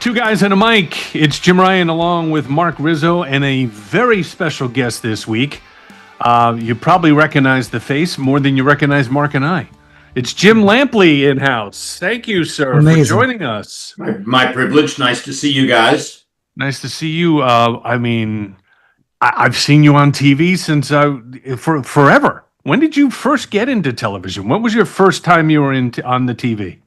Two guys and a mic. It's Jim Ryan along with Mark Rizzo and a very special guest this week. You probably recognize the face more than you recognize Mark and I. It's Jim Lampley in-house. Thank you, sir, Amazing. for joining us. My privilege. Nice to see you guys. Nice to see you. I've seen you on TV since for forever. When did you first get into television? When was your first time you were on the TV?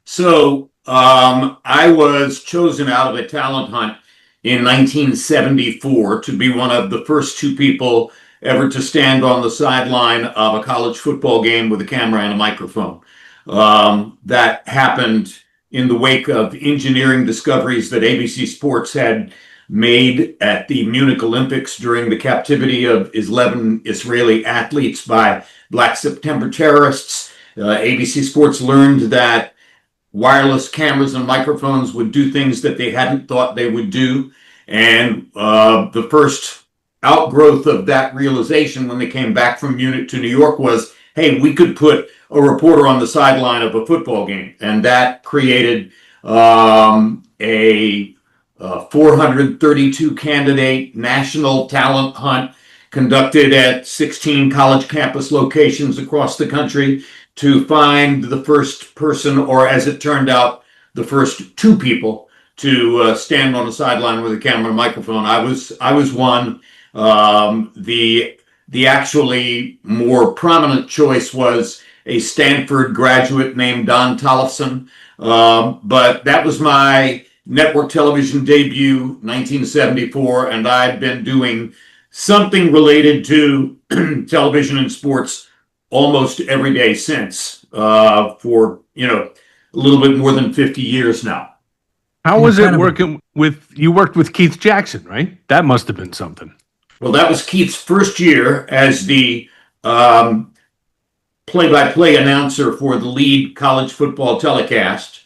So I was chosen out of a talent hunt in 1974 to be one of the first two people ever to stand on the sideline of a college football game with a camera and a microphone. That happened in the wake of engineering discoveries that ABC Sports had made at the Munich Olympics during the captivity of 11 Israeli athletes by Black September terrorists. ABC Sports learned that wireless cameras and microphones would do things that they hadn't thought they would do. And the first outgrowth of that realization when they came back from Munich to New York was, hey, we could put a reporter on the sideline of a football game. And that created a 432 candidate national talent hunt conducted at 16 college campus locations across the country to find the first person, or as it turned out, the first two people to stand on the sideline with a camera and microphone. I was one. The actually more prominent choice was a Stanford graduate named Don Tollefson. But that was my network television debut, 1974, and I've been doing something related to television and sports almost every day since, for, a little bit more than 50 years now. How was it working you worked with Keith Jackson, right? That must have been something. Well, that was Keith's first year as the play-by-play announcer for the lead college football telecast.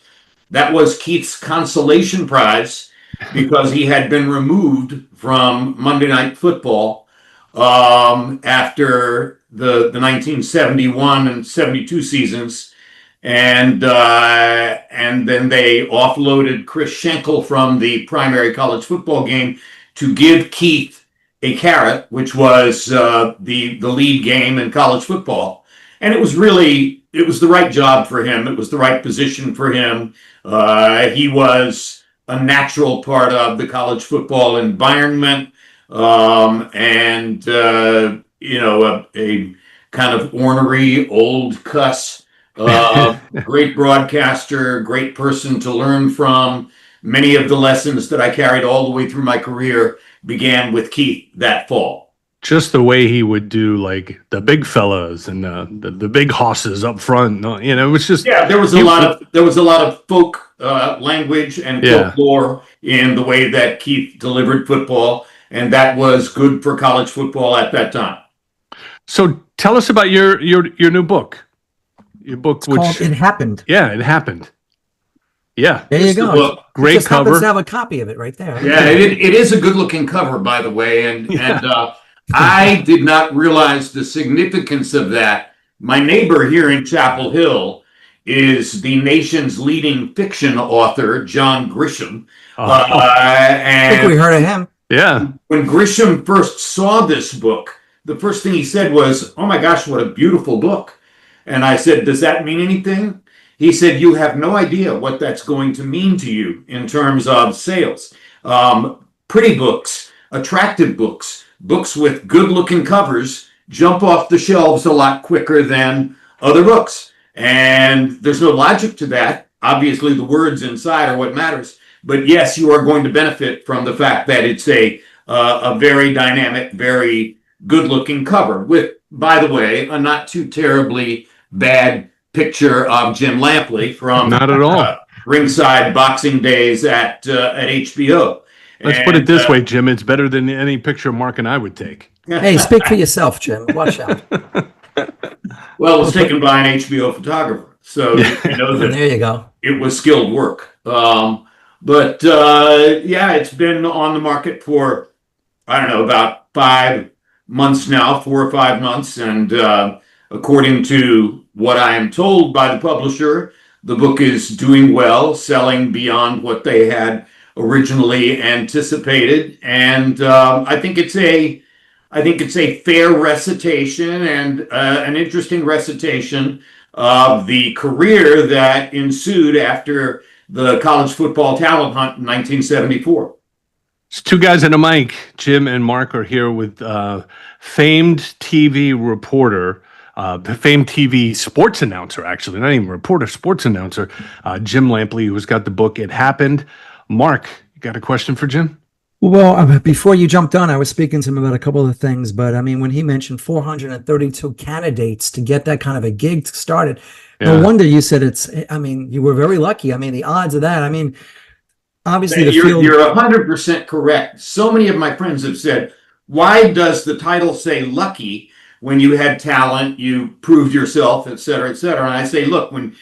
That was Keith's consolation prize because he had been removed from Monday Night Football after the 1971 and 72 seasons. And then they offloaded Chris Schenkel from the primary college football game to give Keith a carrot, which was the lead game in college football. And it was the right job for him. It was the right position for him. He was a natural part of the college football environment, and a kind of ornery old cuss. Great broadcaster, great person to learn from. Many of the lessons that I carried all the way through my career began with Keith that fall. Just the way he would do like the big fellas and the big hosses up front. It was just there was a lot of folk language and folklore in the way that Keith delivered football, and that was good for college football at that time. So tell us about your new book. Your book, it's called It Happened. Yeah, It Happened. Yeah, there you go. Well, great just cover. Happens to have a copy of it right there. Yeah, it is a good-looking cover, by the way, and I did not realize the significance of that. My neighbor here in Chapel Hill is the nation's leading fiction author, John Grisham. I think we heard of him. Yeah. When Grisham first saw this book, the first thing he said was, "Oh my gosh, what a beautiful book." And I said, "Does that mean anything?" He said, "You have no idea what that's going to mean to you in terms of sales. Pretty books, attractive books, books with good-looking covers jump off the shelves a lot quicker than other books. And there's no logic to that. Obviously, the words inside are what matters. But yes, you are going to benefit from the fact that it's a very dynamic, very good-looking cover with, by the way, a not too terribly bad picture of Jim Lampley from not at all ringside boxing days at HBO. Let's put it this way, Jim. It's better than any picture Mark and I would take. Hey, speak for yourself, Jim. Watch out. Well, it was taken by an HBO photographer, so you know that there you go. It was skilled work. But it's been on the market for, I don't know, about 5 months now, 4 or 5 months. And according to what I am told by the publisher, The book is doing well, selling beyond what they had originally anticipated, and I think it's a fair recitation and an interesting recitation of the career that ensued after the college football talent hunt in 1974. It's two guys and a mic. Jim and Mark are here with famed TV reporter, famed TV sports announcer, actually, not even reporter, sports announcer, Jim Lampley, who's got the book It Happened. Mark, you got a question for Jim? Well, before you jumped on, I was speaking to him about a couple of things, but I mean, when he mentioned 432 candidates to get that kind of a gig started, no wonder you said you were very lucky. I mean, the odds of that, I mean, obviously you're 100% correct. So many of my friends have said, why does the title say lucky when you had talent, you proved yourself, et cetera, et cetera? And I say, look, when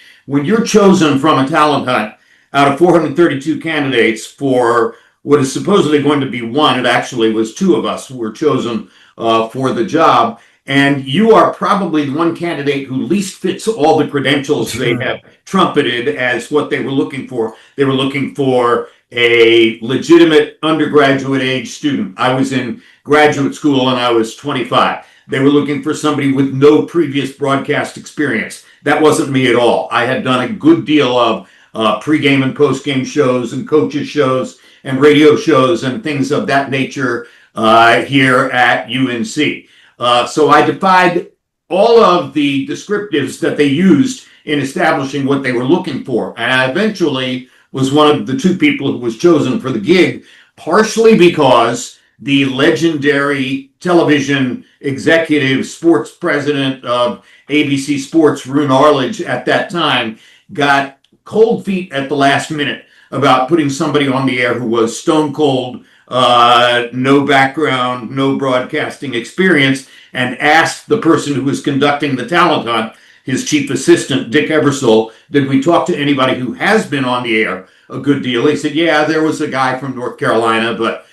you're chosen from a talent hunt out of 432 candidates for what is supposedly going to be one, it actually was two of us who were chosen for the job. And you are probably the one candidate who least fits all the credentials they have trumpeted as what they were looking for. They were looking for a legitimate undergraduate age student. I was in graduate school and I was 25. They were looking for somebody with no previous broadcast experience. That wasn't me at all. I had done a good deal of pregame and postgame shows and coaches shows and radio shows and things of that nature here at UNC. So I defied all of the descriptives that they used in establishing what they were looking for. And I eventually was one of the two people who was chosen for the gig, partially because the legendary television executive sports president of ABC Sports, Roone Arledge, at that time, got cold feet at the last minute about putting somebody on the air who was stone cold, no background, no broadcasting experience, and asked the person who was conducting the talent hunt, his chief assistant, Dick Ebersole, did we talk to anybody who has been on the air a good deal? He said, yeah, there was a guy from North Carolina, but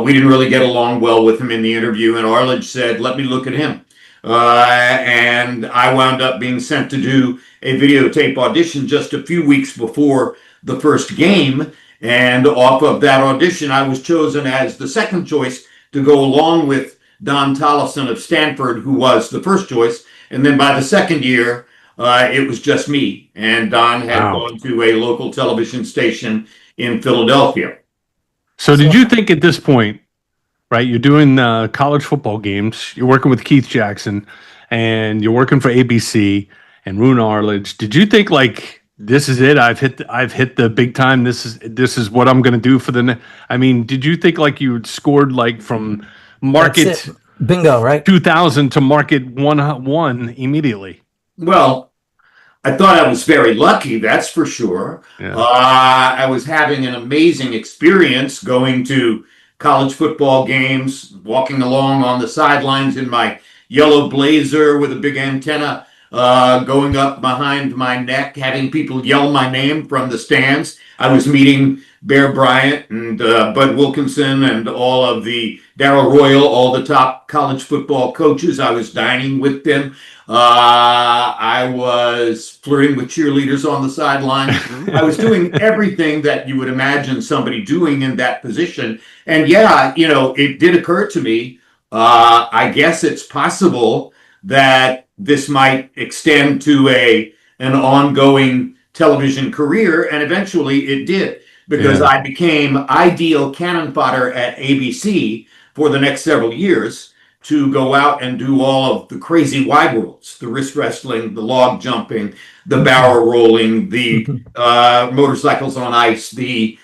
we didn't really get along well with him in the interview. And Arledge said, let me look at him. And I wound up being sent to do a videotape audition just a few weeks before the first game. And off of that audition, I was chosen as the second choice to go along with Don Tollefson of Stanford, who was the first choice. And then by the second year, it was just me. And Don had gone to a local television station in Philadelphia. So did you think at this point, right, you're doing college football games, you're working with Keith Jackson, and you're working for ABC and Roone Arledge, did you think, like, this is it, I've hit the big time, this is what I'm going to do for I mean, did you think like you had scored like from market bingo, right, 2000 to market 101 immediately? Well, I thought I was very lucky, that's for sure. Yeah. I was having an amazing experience going to college football games, walking along on the sidelines in my yellow blazer with a big antenna going up behind my neck, having people yell my name from the stands. I was meeting Bear Bryant and Bud Wilkinson and all of the Darrell Royal, all the top college football coaches. I was dining with them. I was flirting with cheerleaders on the sideline. I was doing everything that you would imagine somebody doing in that position. And yeah, you know, it did occur to me, I guess it's possible that this might extend to an ongoing television career, and eventually it did, because I became ideal cannon fodder at ABC for the next several years to go out and do all of the crazy wide worlds, the wrist wrestling, the log jumping, the barrel rolling, the motorcycles on ice, the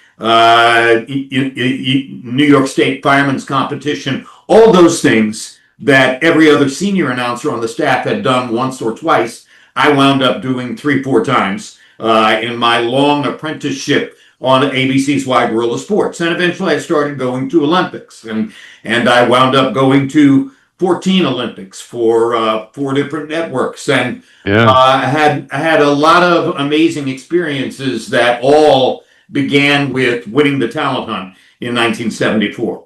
New York State Firemen's Competition, all those things that every other senior announcer on the staff had done once or twice. I wound up doing 3-4 times in my long apprenticeship on ABC's Wide World of Sports. And eventually I started going to Olympics, and I wound up going to 14 Olympics for 4 different networks. And I had a lot of amazing experiences that all began with winning the talent hunt in 1974.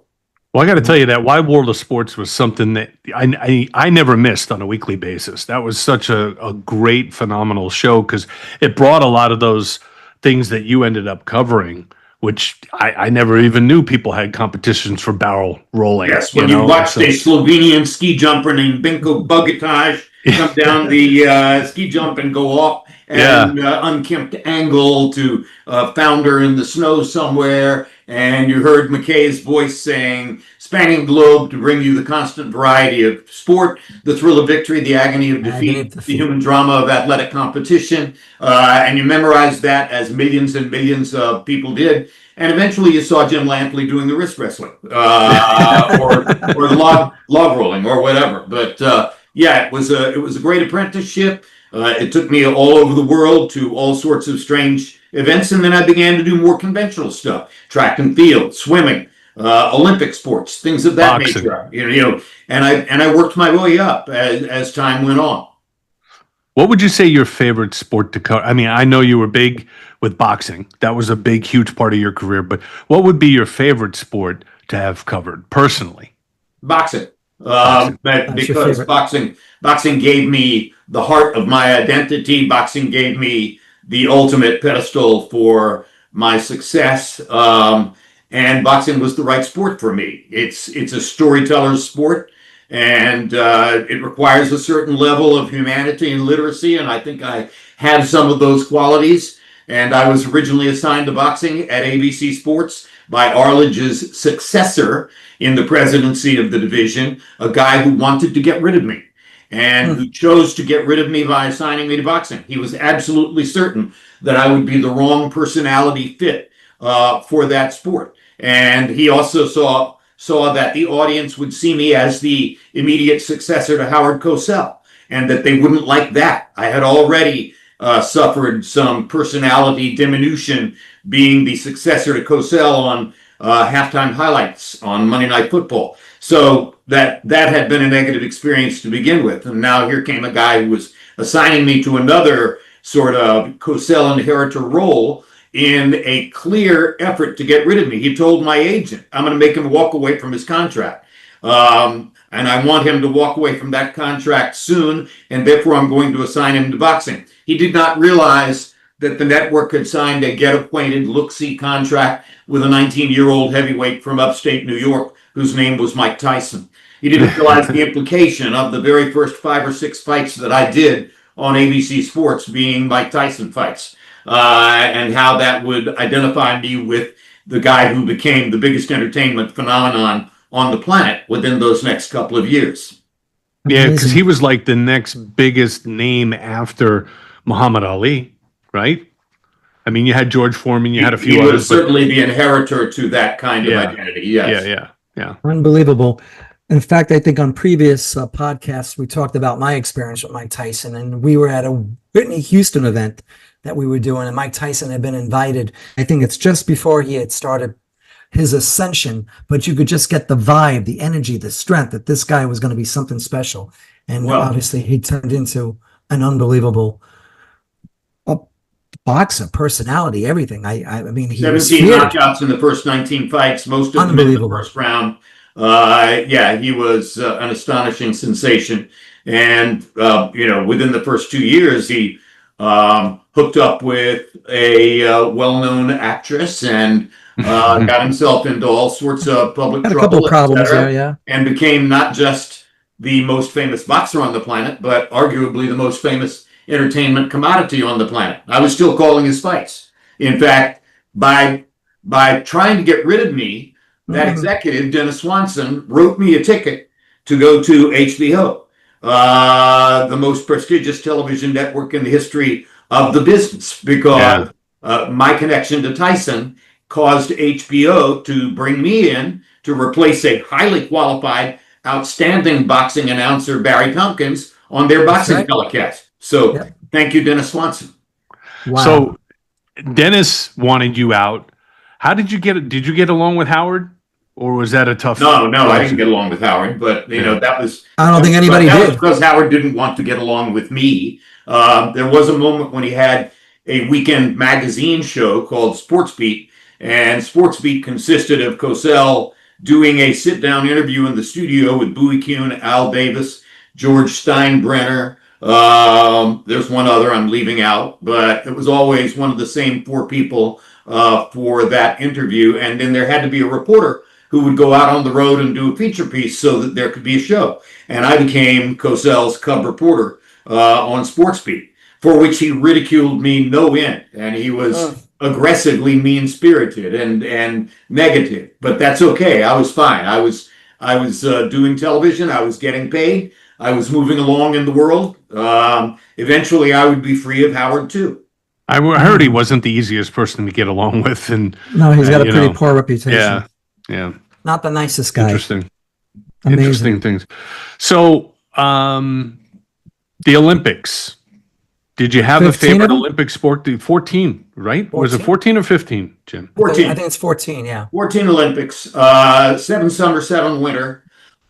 Well, I got to tell you that Wide World of Sports was something that I never missed on a weekly basis. That was such a great, phenomenal show because it brought a lot of those things that you ended up covering, which I never even knew people had competitions for barrel rolling. Yes, when you watched a Slovenian ski jumper named Binko Bogataj come down the ski jump and go off and unkempt angle to founder in the snow somewhere, and you heard McKay's voice saying, "Spanning globe to bring you the constant variety of sport, the thrill of victory, the agony of defeat, the human drama of athletic competition," and you memorized that as millions and millions of people did. And eventually you saw Jim Lampley doing the wrist wrestling or the log rolling or whatever. But yeah, it was a great apprenticeship. It took me all over the world to all sorts of strange events, and then I began to do more conventional stuff: track and field, swimming, Olympic sports, things of that boxing. nature. And I worked my way up as time went on. What would you say your favorite sport to cover? I mean, I know you were big with boxing. That was a big, huge part of your career. But what would be your favorite sport to have covered personally? Boxing. Because boxing gave me the heart of my identity. Boxing gave me the ultimate pedestal for my success. And boxing was the right sport for me. It's a storyteller's sport. And it requires a certain level of humanity and literacy, and I think I have some of those qualities. And I was originally assigned to boxing at ABC Sports by Arledge's successor in the presidency of the division, a guy who wanted to get rid of me and who chose to get rid of me by assigning me to boxing. He was absolutely certain that I would be the wrong personality fit for that sport. And he also saw that the audience would see me as the immediate successor to Howard Cosell, and that they wouldn't like that. I had already suffered some personality diminution being the successor to Cosell on halftime highlights on Monday Night Football. So that had been a negative experience to begin with. And now here came a guy who was assigning me to another sort of Cosell inheritor role in a clear effort to get rid of me. He told my agent, "I'm going to make him walk away from his contract. And I want him to walk away from that contract soon, and therefore I'm going to assign him to boxing." He did not realize that the network had signed a get-acquainted, look-see contract with a 19-year-old heavyweight from upstate New York whose name was Mike Tyson. He didn't realize the implication of the very first 5 or 6 fights that I did on ABC Sports being Mike Tyson fights. And how that would identify me with the guy who became the biggest entertainment phenomenon on the planet within those next couple of years. Yeah, because he was like the next biggest name after Muhammad Ali, right? I mean, you had George Foreman, you had a few others. He was certainly the inheritor to that kind of identity, yes. Yeah. Unbelievable. In fact, I think on previous podcasts, we talked about my experience with Mike Tyson, and we were at a Whitney Houston event that we were doing, and Mike Tyson had been invited. I think it's just before he had started his ascension, but you could just get the vibe, the energy, the strength that this guy was going to be something special. And obviously he turned into an unbelievable boxer, personality, everything. I mean, he 17 knockouts in the first 19 fights, most of them in the first round. He was an astonishing sensation. And, within the first 2 years, he hooked up with a well-known actress and got himself into all sorts of public trouble, a couple of problems there, and became not just the most famous boxer on the planet, but arguably the most famous entertainment commodity on the planet. I was still calling his fights. In fact, by trying to get rid of me, that executive, Dennis Swanson, wrote me a ticket to go to HBO, the most prestigious television network in the history of the business, because my connection to Tyson caused HBO to bring me in to replace a highly qualified, outstanding boxing announcer, Barry Tompkins, on their boxing telecast. So thank you, Dennis Swanson. Wow. So Dennis wanted you out. How did you get it? Did you get along with Howard? Or was that a tough? No, I didn't get along with Howard, but that was. I don't think anybody did. Because Howard didn't want to get along with me. There was a moment when he had a weekend magazine show called Sports Beat, and Sports Beat consisted of Cosell, doing a sit-down interview in the studio with Bowie Kuhn, Al Davis, George Steinbrenner. There's one other I'm leaving out, but it was always one of the same four people for that interview. And then there had to be a reporter who would go out on the road and do a feature piece so that there could be a show. And I became Cosell's Cub reporter on SportsBeat, for which he ridiculed me no end. And he was aggressively mean-spirited and negative. But that's okay. I was fine. I was doing television. I was getting paid. I was moving along in the world. Eventually, I would be free of Howard, too. I heard he wasn't the easiest person to get along with. And no, he's got a pretty poor reputation. Yeah. Yeah. Not the nicest guy. Interesting. Amazing. Interesting things. So, the Olympics. Did you have a favorite Olympic sport? 14, right? 14? Was it 14 or 15, Jim? 14. I think it's 14, yeah. 14 Olympics, 7 summer, 7 winter.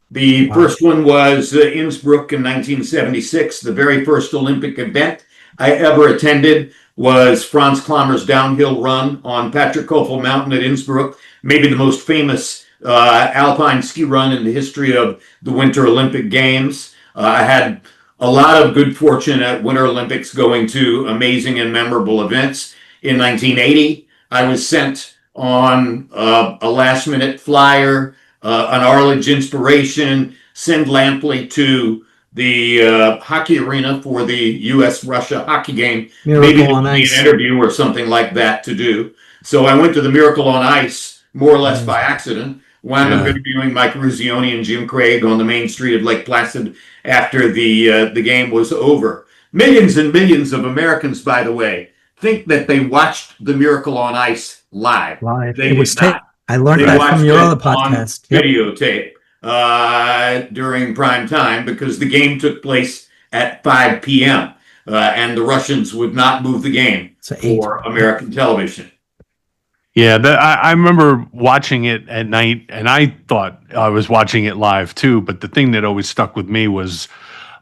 The first one was Innsbruck in 1976. The very first Olympic event I ever attended was Franz Klammer's downhill run on Patrick Koffel Mountain at Innsbruck, maybe the most famous alpine ski run in the history of the Winter Olympic Games. I had a lot of good fortune at Winter Olympics, going to amazing and memorable events. In 1980, I was sent on a last-minute flyer, an Arledge inspiration, send Lampley to the hockey arena for the U.S.-Russia hockey game. Maybe an interview or something like that to do. So I went to the Miracle on Ice, more or less by accident. Wound up interviewing Mike Ruzioni and Jim Craig on the main street of Lake Placid after the game was over. Millions and millions of Americans, by the way, think that they watched the Miracle on Ice live. They did not. I learned that from your other podcast. Videotape during prime time, because the game took place at 5 p.m. And the Russians would not move the game for American television. Yeah, I remember watching it at night, and I thought I was watching it live too. But the thing that always stuck with me was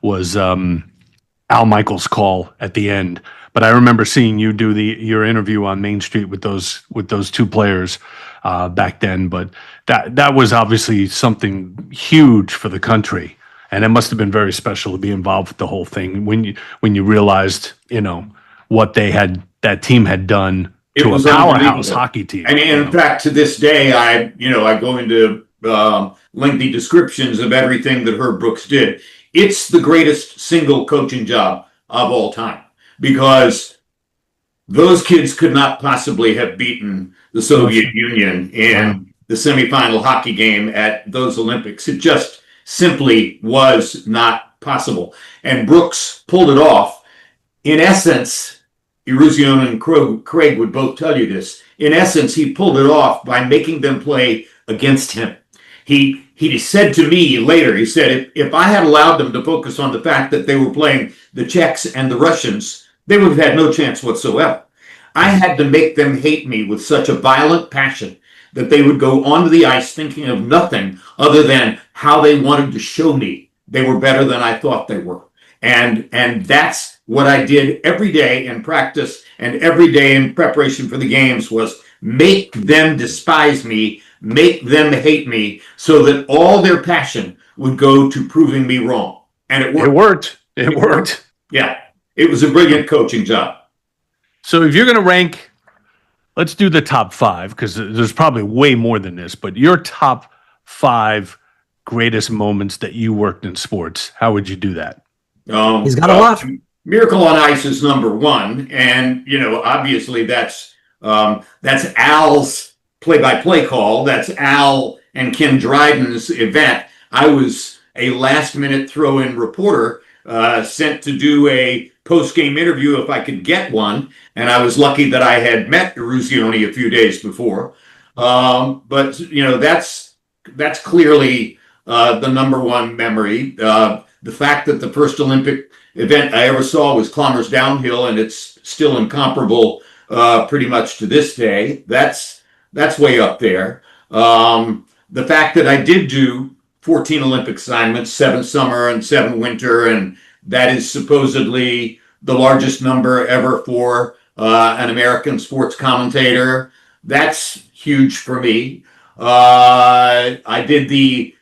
Al Michaels' call at the end. But I remember seeing you do your interview on Main Street with those two players back then. But that was obviously something huge for the country, and it must have been very special to be involved with the whole thing when you realized what that team had done. It was a powerhouse hockey team. And in fact, to this day, I go into lengthy descriptions of everything that Herb Brooks did. It's the greatest single coaching job of all time, because those kids could not possibly have beaten the Soviet Union in the semifinal hockey game at those Olympics. It just simply was not possible. And Brooks pulled it off. In essence, Eruzione and Craig would both tell you this. In essence, he pulled it off by making them play against him. He said to me later, he said, if I had allowed them to focus on the fact that they were playing the Czechs and the Russians, they would have had no chance whatsoever. I had to make them hate me with such a violent passion that they would go onto the ice thinking of nothing other than how they wanted to show me they were better than I thought they were. And that's what I did every day in practice and every day in preparation for the games, was make them despise me, make them hate me, so that all their passion would go to proving me wrong. And it worked. It worked. Yeah. It was a brilliant coaching job. So if you're going to rank, let's do the top 5, because there's probably way more than this, but your top 5 greatest moments that you worked in sports, how would you do that? He's got a lot. Miracle on Ice is number 1, and obviously that's Al's play-by-play call. That's Al and Ken Dryden's event. I was a last-minute throw-in reporter sent to do a post-game interview if I could get one, and I was lucky that I had met Eruzione a few days before. But that's clearly the number 1 memory. The fact that the first Olympic event I ever saw was Klammer's downhill, and it's still incomparable pretty much to this day. That's way up there. The fact that I did do 14 Olympic assignments, 7 summer and 7 winter, and that is supposedly the largest number ever for an American sports commentator. That's huge for me. I did the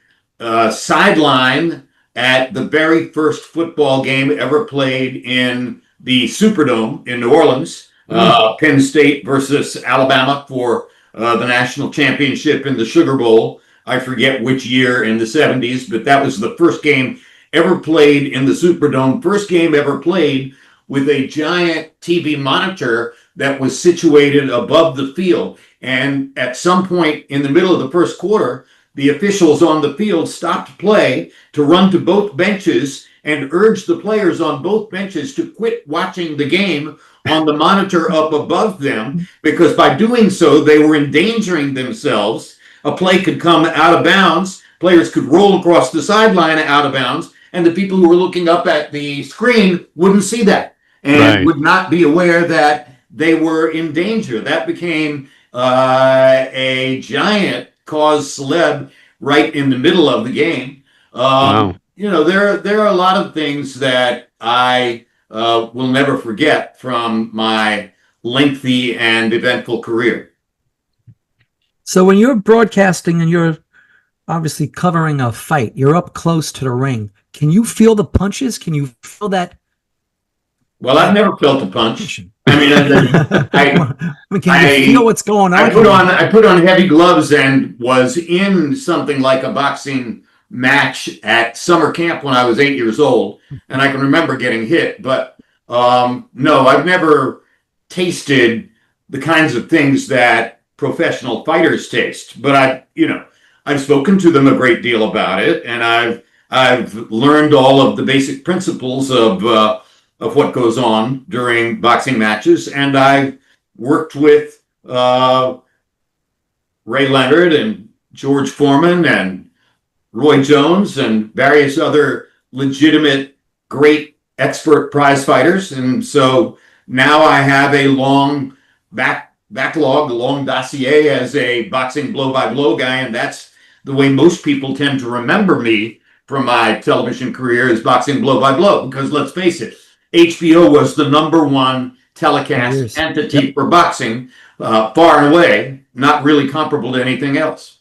sideline at the very first football game ever played in the Superdome in New Orleans, Penn State versus Alabama for the national championship in the Sugar Bowl. I forget which year in the 70s, but that was the first game ever played in the Superdome, first game ever played with a giant TV monitor that was situated above the field. And at some point in the middle of the first quarter, the officials on the field stopped play to run to both benches and urge the players on both benches to quit watching the game on the monitor up above them, because by doing so, they were endangering themselves. A play could come out of bounds, players could roll across the sideline out of bounds, and the people who were looking up at the screen wouldn't see that and would not be aware that they were in danger. That became a giant cause celeb right in the middle of the game. You know, there are a lot of things that I will never forget from my lengthy and eventful career. So when you're broadcasting and you're obviously covering a fight, you're up close to the ring. Can you feel the punches? Can you feel that? Well, I've never felt a punch. I mean, can you feel what's going on? I put on heavy gloves and was in something like a boxing match at summer camp when I was 8 years old, and I can remember getting hit. But no, I've never tasted the kinds of things that professional fighters taste. But I've spoken to them a great deal about it, and I've learned all of the basic principles of what goes on during boxing matches, and I've worked with Ray Leonard and George Foreman and Roy Jones and various other legitimate, great expert prize fighters. And so now I have a long backlog, a long dossier as a boxing blow-by-blow guy, and that's the way most people tend to remember me from my television career, is boxing blow-by-blow. Because let's face it, HBO was the #1 telecast entity for boxing, far and away, not really comparable to anything else.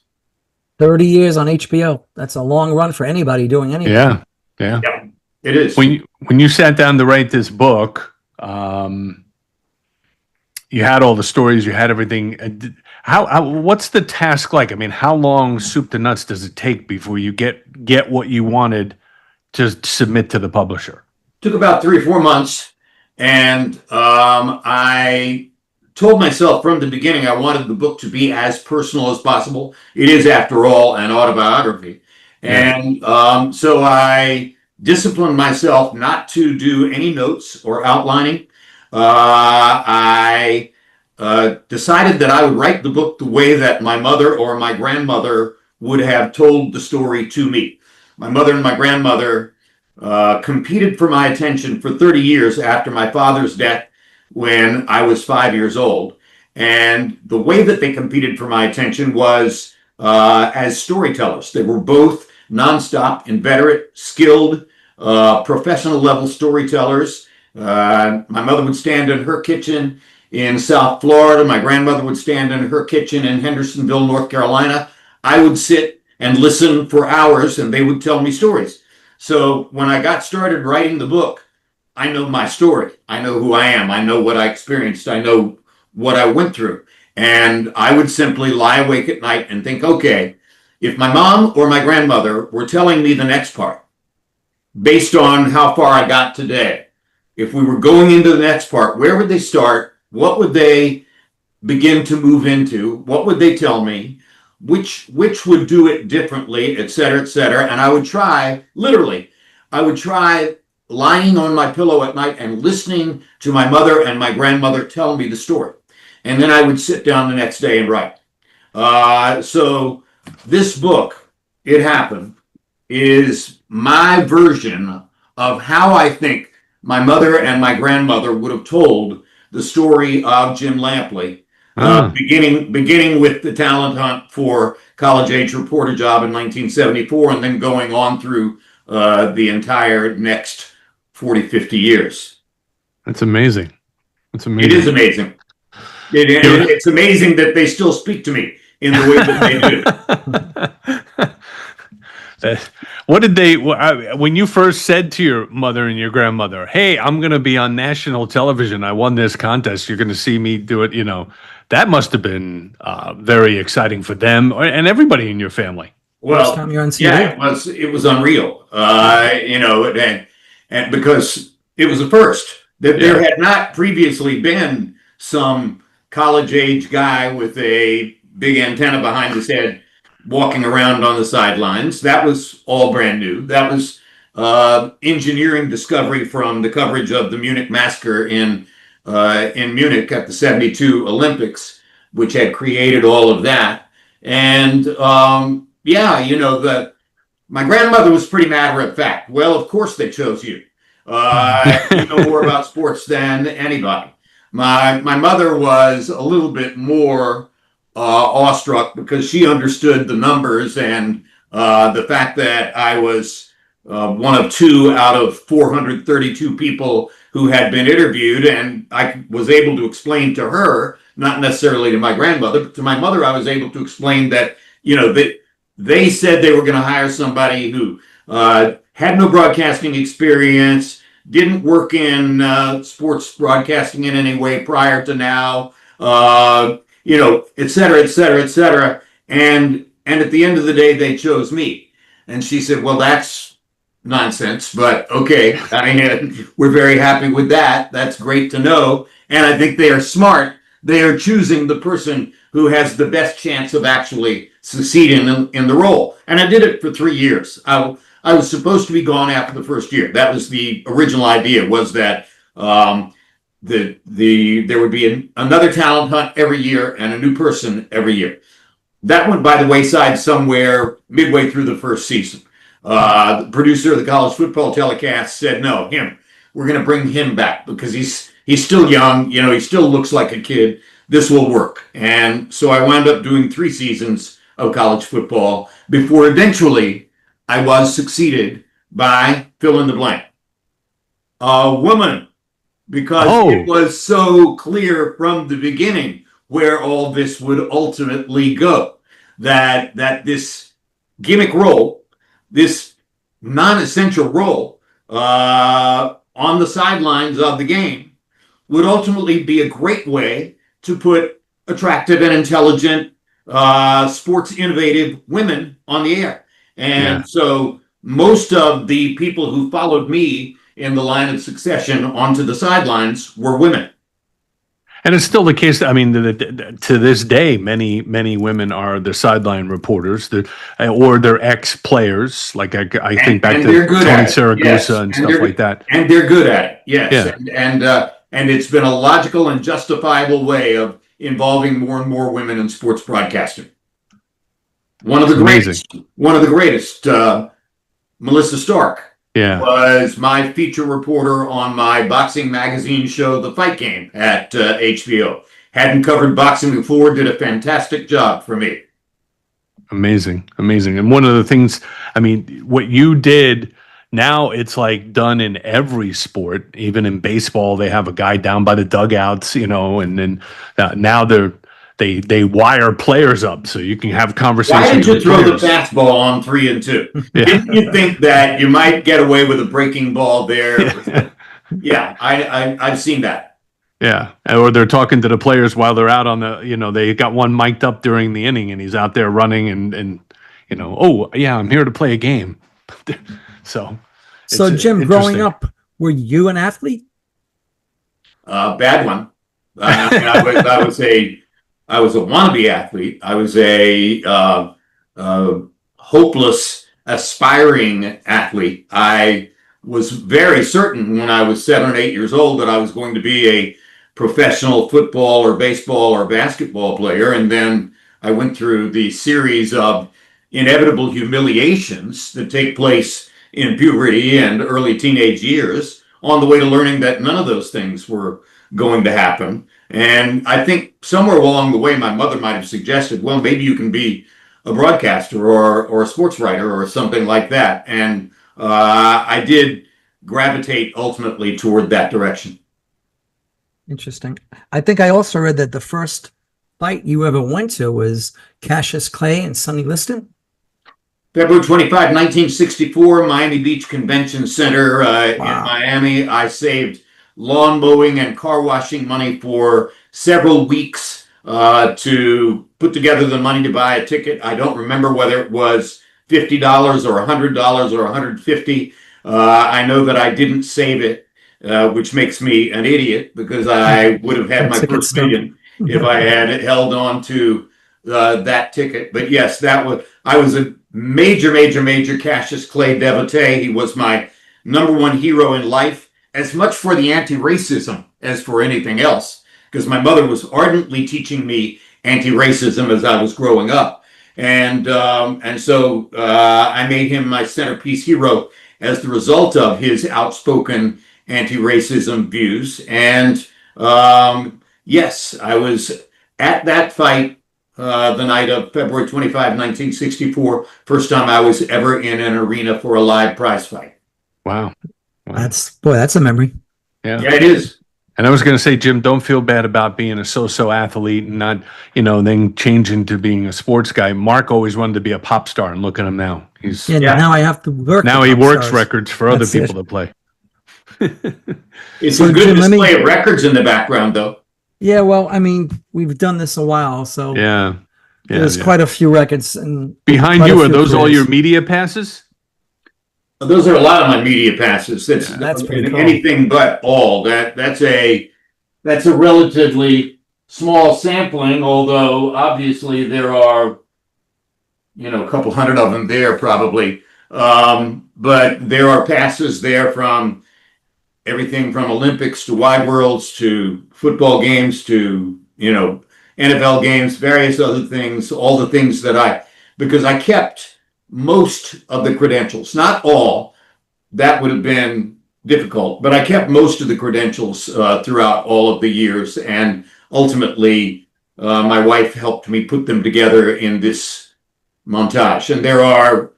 30 years on HBO. That's a long run for anybody doing anything. Yeah, it is. When you sat down to write this book, you had all the stories, you had everything. How what's the task like? I mean, how long, soup to nuts, does it take before you get what you wanted to submit to the publisher? Took about 3 or 4 months, and I told myself from the beginning I wanted the book to be as personal as possible. It is, after all, an autobiography. And so I disciplined myself not to do any notes or outlining. I decided that I would write the book the way that my mother or my grandmother would have told the story to me. My mother and my grandmother competed for my attention for 30 years after my father's death when I was 5 years old. And the way that they competed for my attention was as storytellers. They were both nonstop, inveterate, skilled, professional level storytellers. My mother would stand in her kitchen in South Florida. My grandmother would stand in her kitchen in Hendersonville, North Carolina. I would sit and listen for hours, and they would tell me stories. So when I got started writing the book, I know my story. I know who I am. I know what I experienced. I know what I went through. And I would simply lie awake at night and think, okay, if my mom or my grandmother were telling me the next part, based on how far I got today, if we were going into the next part, where would they start? What would they begin to move into? What would they tell me? Which would do it differently, et cetera, et cetera. And I would try, literally, lying on my pillow at night and listening to my mother and my grandmother tell me the story. And then I would sit down the next day and write. So this book, It Happened, is my version of how I think my mother and my grandmother would have told the story of Jim Lampley, beginning with the talent hunt for college-age reporter job in 1974, and then going on through the entire next 40, 50 years. That's amazing. That's amazing. It is amazing. It's amazing that they still speak to me in the way that they do. What did they, when you first said to your mother and your grandmother, hey, I'm going to be on national television. I won this contest. You're going to see me do it. That must have been very exciting for them and everybody in your family. Well, First time you're on TV. yeah, it was unreal. And because it was a first, that there had not previously been some college age guy with a big antenna behind his head walking around on the sidelines. That was all brand new. That was engineering discovery from the coverage of the Munich massacre in Munich at the '72 Olympics, which had created all of that. And my grandmother was pretty matter of fact. Well, of course they chose you. You know more about sports than anybody. My mother was a little bit more awestruck because she understood the numbers and the fact that I was one of 2 out of 432 people who had been interviewed, and I was able to explain to her, not necessarily to my grandmother, but to my mother, I was able to explain that they said they were going to hire somebody who had no broadcasting experience, didn't work in sports broadcasting in any way prior to now, et cetera, et cetera, et cetera. And at the end of the day, they chose me. And she said, well, that's nonsense, but okay. I mean, we're very happy with that. That's great to know. And I think they are smart. They are choosing the person who has the best chance of actually succeeding in the role. And I did it for 3 years. I was supposed to be gone after the first year. That was the original idea, was that there would be another talent hunt every year and a new person every year. That went by the wayside somewhere midway through the first season. The producer of the college football telecast said, no, we're going to bring him back because he's still young. He still looks like a kid. This will work. And so I wound up doing 3 seasons of college football before eventually I was succeeded by fill in the blank. A woman, because it was so clear from the beginning where all this would ultimately go, that this gimmick role, this non-essential role on the sidelines of the game would ultimately be a great way to put attractive and intelligent, sports innovative women on the air. And so most of the people who followed me in the line of succession onto the sidelines were women. And it's still the case. I mean, to this day, many women are the sideline reporters, or they're ex-players. Like I think back to Tony Saragosa and stuff like that. And they're good at it. Yes. Yeah. And it's been a logical and justifiable way of involving more and more women in sports broadcasting. One of the greatest, Melissa Stark, was my feature reporter on my boxing magazine show, The Fight Game, at HBO. Hadn't covered boxing before, did a fantastic job for me. Amazing. And one of the things, I mean, what you did, now it's like done in every sport. Even in baseball, they have a guy down by the dugouts, and then now they wire players up so you can have conversations. Why did you throw the fastball on 3 and 2? Didn't you think that you might get away with a breaking ball there? Yeah, I've seen that. Yeah, or they're talking to the players while they're out on the, they got one mic'd up during the inning and he's out there running and oh yeah, I'm here to play a game. So Jim, growing up, were you an athlete? Bad one. I was a wannabe athlete. I was a hopeless, aspiring athlete. I was very certain when I was 7 or 8 years old that I was going to be a professional football or baseball or basketball player. And then I went through the series of inevitable humiliations that take place in puberty and early teenage years on the way to learning that none of those things were going to happen. And I think somewhere along the way, my mother might have suggested, well, maybe you can be a broadcaster or a sports writer or something like that. And I did gravitate ultimately toward that direction. Interesting. I think I also read that the first fight you ever went to was Cassius Clay and Sonny Liston. February 25, 1964, Miami Beach Convention Center in Miami. I saved lawn mowing and car washing money for several weeks to put together the money to buy a ticket. I don't remember whether it was $50 or $100 or $150. I know that I didn't save it, which makes me an idiot because I would have had my first million if I had held on to that ticket. But yes, I was a major Cassius Clay devotee. He was my number one hero in life, as much for the anti-racism as for anything else, because my mother was ardently teaching me anti-racism as I was growing up. And so I made him my centerpiece hero as the result of his outspoken anti-racism views. And yes, I was at that fight the night of February 25, 1964, first time I was ever in an arena for a live prize fight. Wow. That's a memory. Yeah, it is. And I was going to say, Jim, don't feel bad about being a so-so athlete and not, then changing to being a sports guy. Mark always wanted to be a pop star, and look at him now. Now I have to work. Now he works records for other people to play. It's a good display of records in the background, though. Yeah, well, I mean, we've done this a while, so there's quite a few records. And behind you, are those all your media passes? Those are a lot of my media passes. That's pretty cool. Anything but all. That's a relatively small sampling, although obviously there are, a couple hundred of them there probably. But there are passes there from everything from Olympics to Wide Worlds to football games to, NFL games, various other things, all the things because I kept most of the credentials, not all. That would have been difficult, but I kept most of the credentials throughout all of the years. And ultimately, my wife helped me put them together in this montage. And there are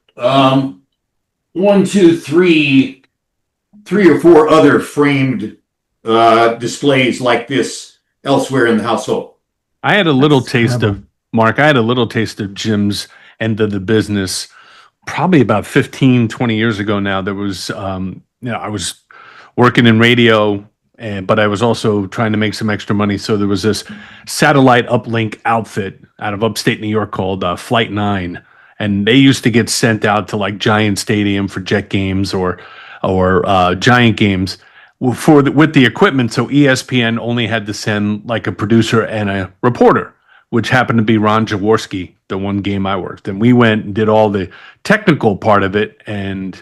three or four other framed displays like this elsewhere in the household. I had a little taste of Jim's end of the business probably about 15, 20 years ago now. There was, I was working in radio, but I was also trying to make some extra money. So there was this satellite uplink outfit out of upstate New York called Flight 9. And they used to get sent out to like Giant Stadium for Jet games or Giant games with the equipment. So ESPN only had to send like a producer and a reporter, which happened to be Ron Jaworski, the one game I worked. And we went and did all the technical part of it. And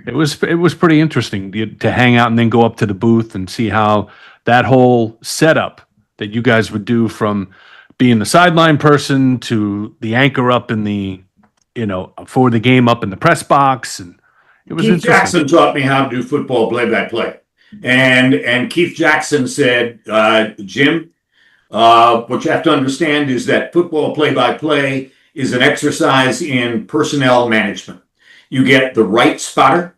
it was pretty interesting to hang out and then go up to the booth and see how that whole setup that you guys would do, from being the sideline person to the anchor up in the, for the game up in the press box. And it was Keith Jackson taught me how to do football play-by-play. And Keith Jackson said, Jim, what you have to understand is that football play-by-play is an exercise in personnel management. You get the right spotter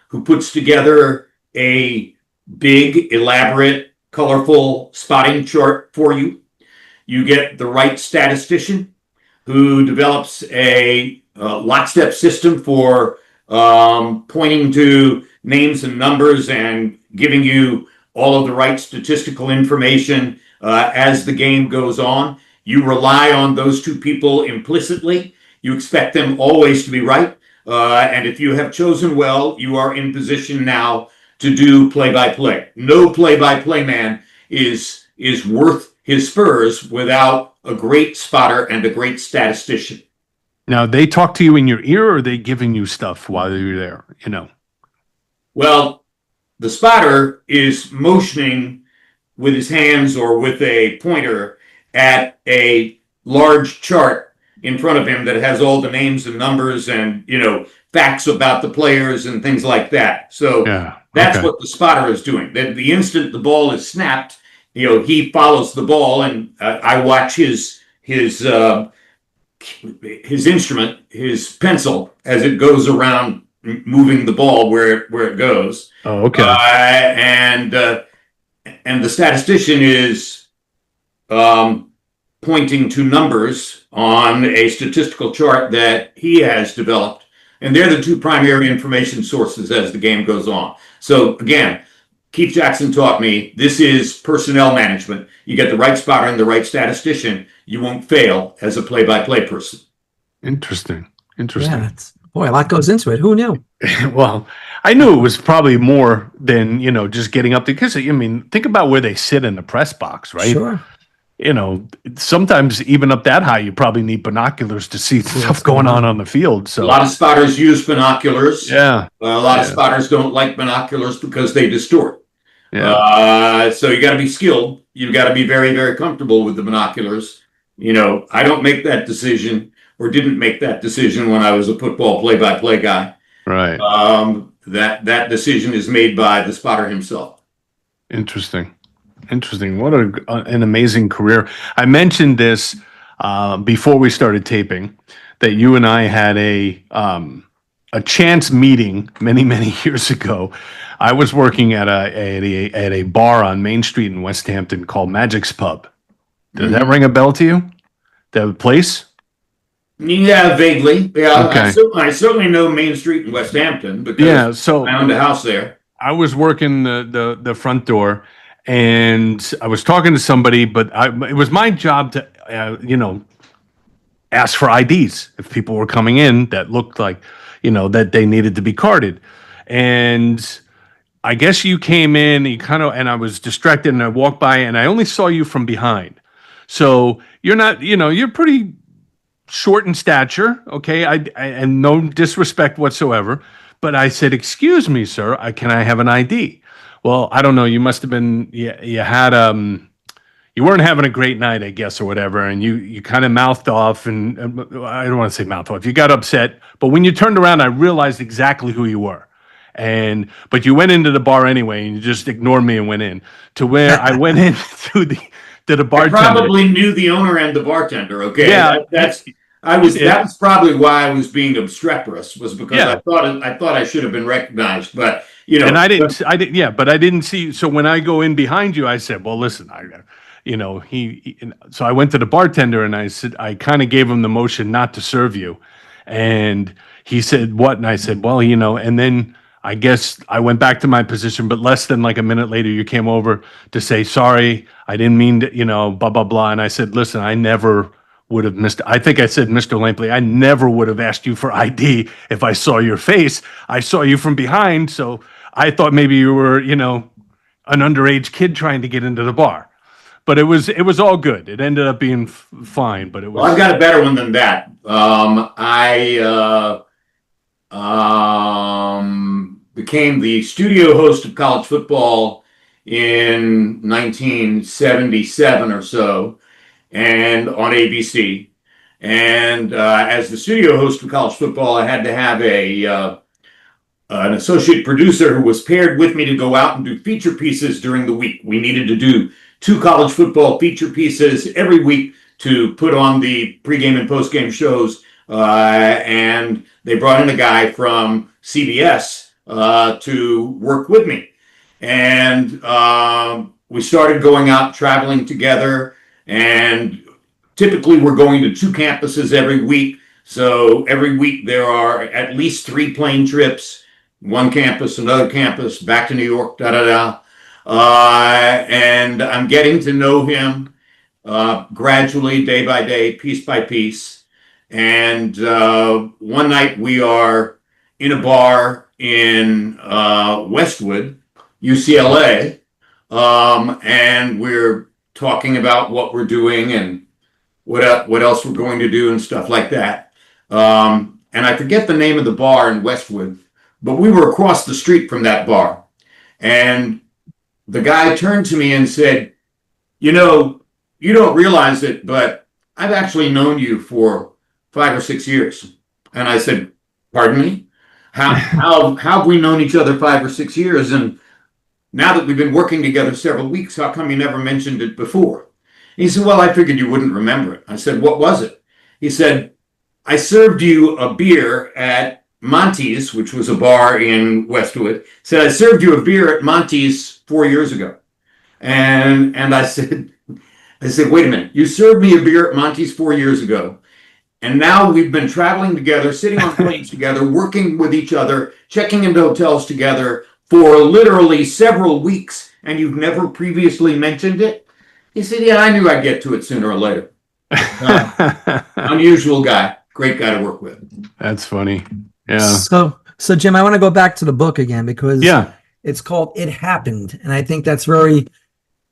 who puts together a big, elaborate, colorful spotting chart for you. You get the right statistician who develops a lockstep system for pointing to names and numbers and giving you all of the right statistical information as the game goes on. You rely on those two people implicitly. You expect them always to be right. And if you have chosen well, you are in position now to do play-by-play. No play-by-play man is worth his spurs without a great spotter and a great statistician. Now, they talk to you in your ear, or are they giving you stuff while you're there? Well, the spotter is motioning with his hands or with a pointer at a large chart in front of him that has all the names and numbers and, facts about the players and things like that. So that's what the spotter is doing. The instant the ball is snapped, he follows the ball, and I watch his instrument, his pencil, as it goes around moving the ball where it goes. Oh, okay. And the statistician is pointing to numbers on a statistical chart that he has developed. And they're the two primary information sources as the game goes on. So again, Keith Jackson taught me this is personnel management. You get the right spotter and the right statistician, you won't fail as a play-by-play person. Interesting. Yeah, boy, a lot goes into it. Who knew? Well, I knew it was probably more than, just getting up there. Because, think about where they sit in the press box, right? Sure. Sometimes even up that high, you probably need binoculars to see stuff going on the field. So a lot of spotters use binoculars. Yeah. A lot of spotters don't like binoculars because they distort. Yeah. So you got to be skilled. You've got to be very, very comfortable with the binoculars. I don't make that decision or didn't make that decision when I was a football play-by-play guy. Right. That decision is made by the spotter himself. Interesting. What an amazing career. I mentioned this before we started taping, that you and I had a chance meeting many years ago. I was working at a bar on Main Street in West Hampton called Magic's Pub. Does that ring a bell to you? The place? Yeah, vaguely. Yeah, Okay. I certainly know Main Street in West Hampton because I owned a house there. I was working the front door, and I was talking to somebody, but it was my job to ask for IDs if people were coming in that looked like that they needed to be carded. And I guess you came in, and I was distracted, and I walked by, and I only saw you from behind. So you're not, you're pretty short in stature, okay? And no disrespect whatsoever, but I said, "Excuse me, sir, can I have an ID?" Well, I don't know. You must have been, you had, you weren't having a great night, I guess, or whatever. And you kind of mouthed off, and I don't want to say mouthed off. You got upset. But when you turned around, I realized exactly who you were. But you went into the bar anyway, and you just ignored me and went in to where I went in to the bartender. I probably knew the owner and the bartender. Okay. Yeah. That was probably why I was being obstreperous, was because I thought I should have been recognized, but and I didn't see. So when I go in behind you, I said, "Well, listen, so I went to the bartender and I said, I kind of gave him the motion not to serve you, and he said, "What?" And I said, "Well, and then I guess I went back to my position, but less than like a minute later, you came over to say, 'Sorry, I didn't mean to, blah blah blah.'" And I said, "Listen, I never would have I think I said, Mr. Lampley, I never would have asked you for ID if I saw your face. I saw you from behind, so I thought maybe you were, an underage kid trying to get into the bar." But it was all good. It ended up being fine, but it was. Well, I've got a better one than that. I became the studio host of college football in 1977 or so, and on ABC. And as the studio host of college football, I had to have an associate producer who was paired with me to go out and do feature pieces during the week. We needed to do 2 college football feature pieces every week to put on the pregame and postgame shows. And they brought in a guy from CBS to work with me. And we started going out traveling together, and typically we're going to 2 campuses every week. So every week there are at least 3 plane trips, one campus, another campus, back to New York, and I'm getting to know him gradually, day by day, piece by piece. And one night we are in a bar in Westwood, UCLA, and we're talking about what we're doing and what else we're going to do and stuff like that. And I forget the name of the bar in Westwood, but we were across the street from that bar. And the guy turned to me and said, "You don't realize it, but I've actually known you for 5 or 6 years." And I said, "Pardon me? How have we known each other 5 or 6 years? And now that we've been working together several weeks, how come you never mentioned it before?" He said, "Well, I figured you wouldn't remember it." I said, "What was it?" He said, "I served you a beer at Monty's," which was a bar in Westwood. He said, "I served you a beer at Monty's 4 years ago." And I said, I said, wait a minute, you served me a beer at Monty's 4 years ago. And now we've been traveling together, sitting on planes together, working with each other, checking into hotels together for literally several weeks. And you've never previously mentioned it? He said, yeah, I knew I'd get to it sooner or later. Unusual guy. Great guy to work with. That's funny. Yeah. So Jim, I want to go back to the book again because it's called It Happened. And I think that's very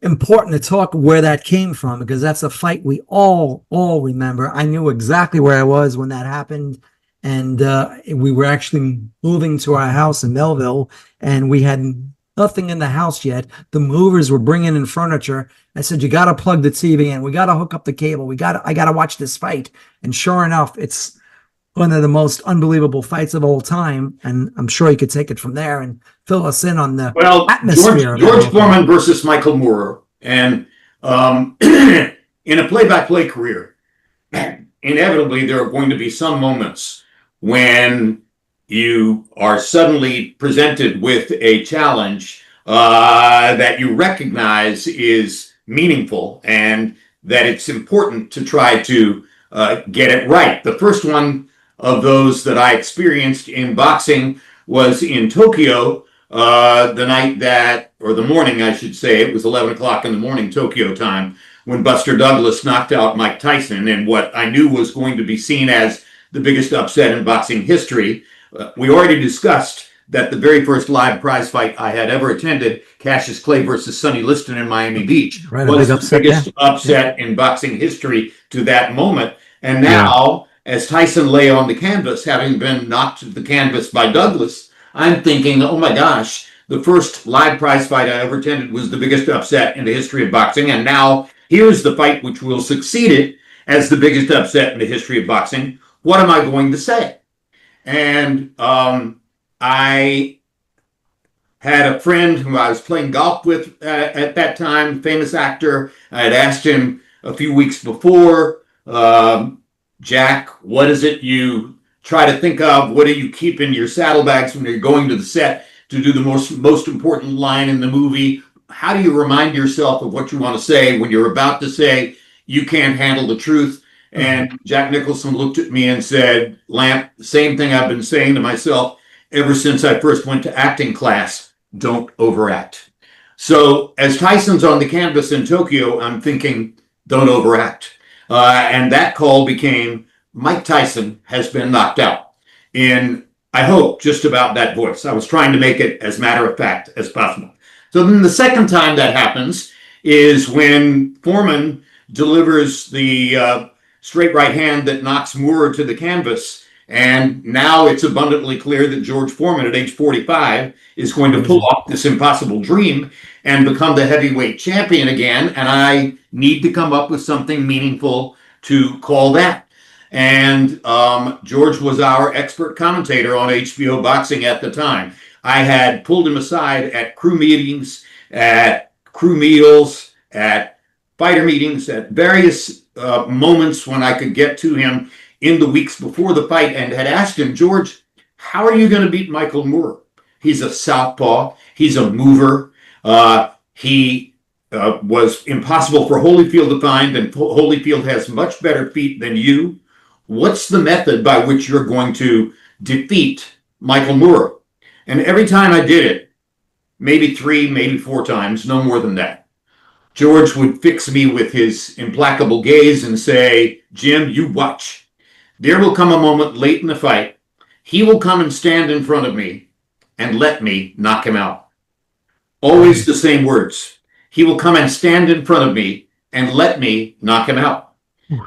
important to talk where that came from, because that's a fight we all remember. I knew exactly where I was when that happened. And we were actually moving to our house in Melville, and we had nothing in the house yet. The movers were bringing in furniture. I said, you got to plug the TV in. We got to hook up the cable. I got to watch this fight. And sure enough, it's one of the most unbelievable fights of all time. And I'm sure you could take it from there and fill us in on the atmosphere. George Foreman versus Michael Moorer. And in a play-by-play career, inevitably there are going to be some moments when you are suddenly presented with a challenge that you recognize is meaningful and that it's important to try to get it right. The first one of those that I experienced in boxing was in Tokyo, the morning, I should say. It was 11 o'clock in the morning, Tokyo time, when Buster Douglas knocked out Mike Tyson in what I knew was going to be seen as the biggest upset in boxing history. We already discussed that the very first live prize fight I had ever attended, Cassius Clay versus Sonny Liston in Miami Beach, was the biggest upset in boxing history to that moment. And now, as Tyson lay on the canvas, having been knocked to the canvas by Douglas, I'm thinking, oh my gosh, the first live prize fight I ever attended was the biggest upset in the history of boxing. And now here's the fight which will succeed it as the biggest upset in the history of boxing. What am I going to say? And I had a friend who I was playing golf with at that time, famous actor. I had asked him a few weeks before, Jack, what is it you try to think of? What do you keep in your saddlebags when you're going to the set to do the most important line in the movie? How do you remind yourself of what you want to say when you're about to say you can't handle the truth? And Jack Nicholson looked at me and said, Lamp, the same thing I've been saying to myself ever since I first went to acting class, don't overact. So as Tyson's on the canvas in Tokyo, I'm thinking, don't overact. And that call became, Mike Tyson has been knocked out in, I hope, just about that voice. I was trying to make it as matter of fact as possible. So then the second time that happens is when Foreman delivers the straight right hand that knocks Moorer to the canvas. And now it's abundantly clear that George Foreman at age 45 is going to pull off this impossible dream and become the heavyweight champion again. And I need to come up with something meaningful to call that. And George was our expert commentator on HBO Boxing at the time. I had pulled him aside at crew meetings, at crew meals, at fighter meetings, at various moments when I could get to him in the weeks before the fight, and had asked him, George, how are you going to beat Michael Moorer? He's a southpaw. He's a mover. He was impossible for Holyfield to find, and Holyfield has much better feet than you. What's the method by which you're going to defeat Michael Moorer? And every time I did it, maybe 3, maybe 4 times, no more than that, George would fix me with his implacable gaze and say, Jim, you watch. There will come a moment late in the fight. He will come and stand in front of me and let me knock him out. Always the same words. He will come and stand in front of me and let me knock him out.